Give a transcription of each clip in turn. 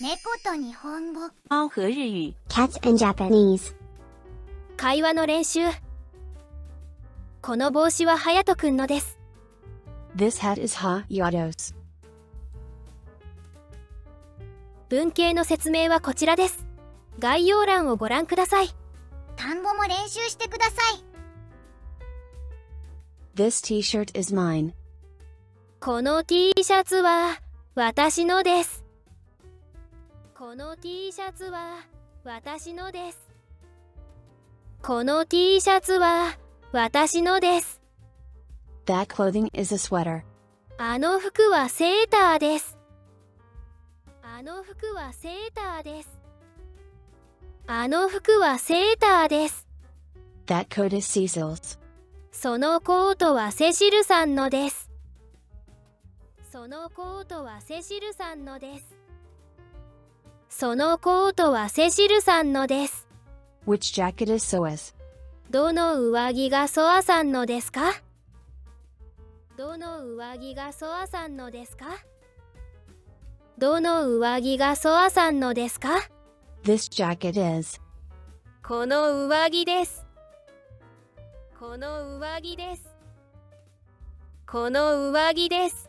猫と日本語。猫和日语。 Cats in Japanese. 会話の練習。この帽子は隼人くんのです。This hat is Hayato's. 文型の説明はこちらです。概要欄をご覧ください。単語も練習してください。This t-shirt is mine. この T シャツは私のです。この T シャツは私のです。この T シャツは私のです。That clothing is a sweater. あの服はセーターです。あの服はセーターです。あの服はセーターです。That coat is Cecil's. そのコートはセシルさんのです。そのコートはセシルさんのです。そのコートはセシルさんのです。Which jacket is Soa's? どの上着がソアさんのですか？どの上着がソアさんのですか？どの上着がソアさんのですか？ This jacket is. この上着です。この上着です。この上着です。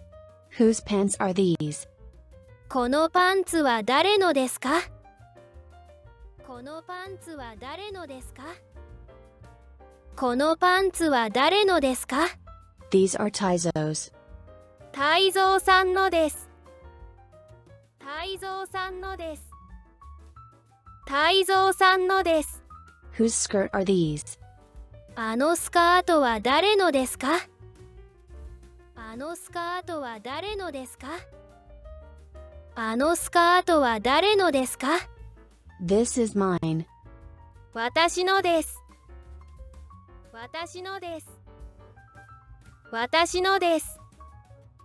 Whose pants are these? このパンツは誰のですか？このパンツは誰のですか？このパンツは誰のですか？ These are Taizo's. 泰造さんのです。泰造さんのです。泰造さんのです。Whose skirt are these? あのスカートは誰のですか？あのスカートは誰のですか？あのスカートは誰のですか？ This is mine. 私のです。私のです。私のです。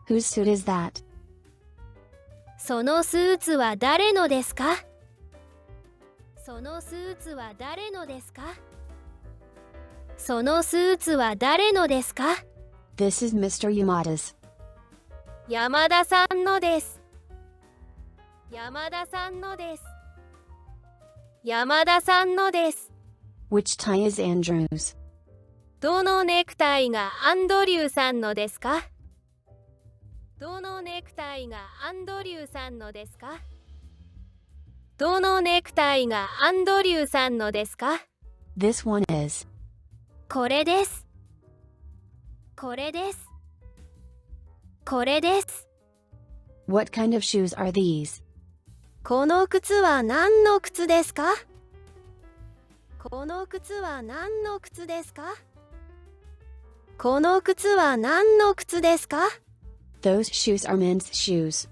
Whose suit is that? そのスーツは誰のですか？そのスーツは誰のですか？そのスーツは誰のですか？ This is Mr. Yamada's. 山田さんのです。山田さんのです。山田さんのです。Which tie is Andrew's? どのネクタイがアンドリューさんのですか？どのネクタイがアンドリューさんのですか？どのネクタイがアンドリューさんのですか？ This one is. これです。これです。これです。What kind of shoes are these? この靴は何の靴ですか？この靴は何の靴ですか？この靴は何の靴ですか？ Those shoes are men's shoes.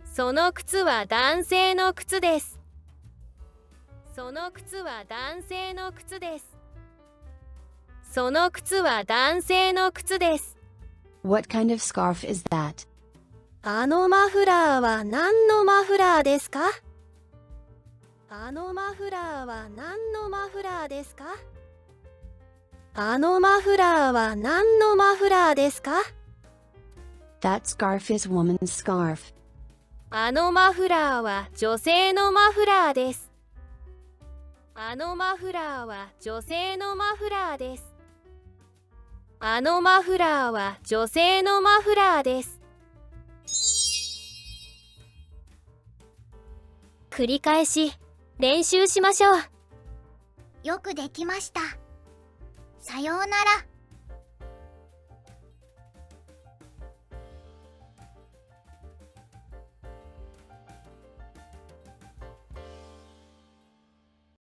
その靴は男性の靴です。その靴は男性の靴です。その靴は男性の靴です。What kind of scarf is that? あのマフラーは何のマフラーですか？あのマフラーは何のマフラーですか？あのマフラーは何のマフラーですか？ That scarf is woman's scarf. あのマフラーは女性のマフラーです。あのマフラーは女性のマフラーです。あのマフラーは女性のマフラーです。繰り返し練習しましょう。よくできました。さようなら。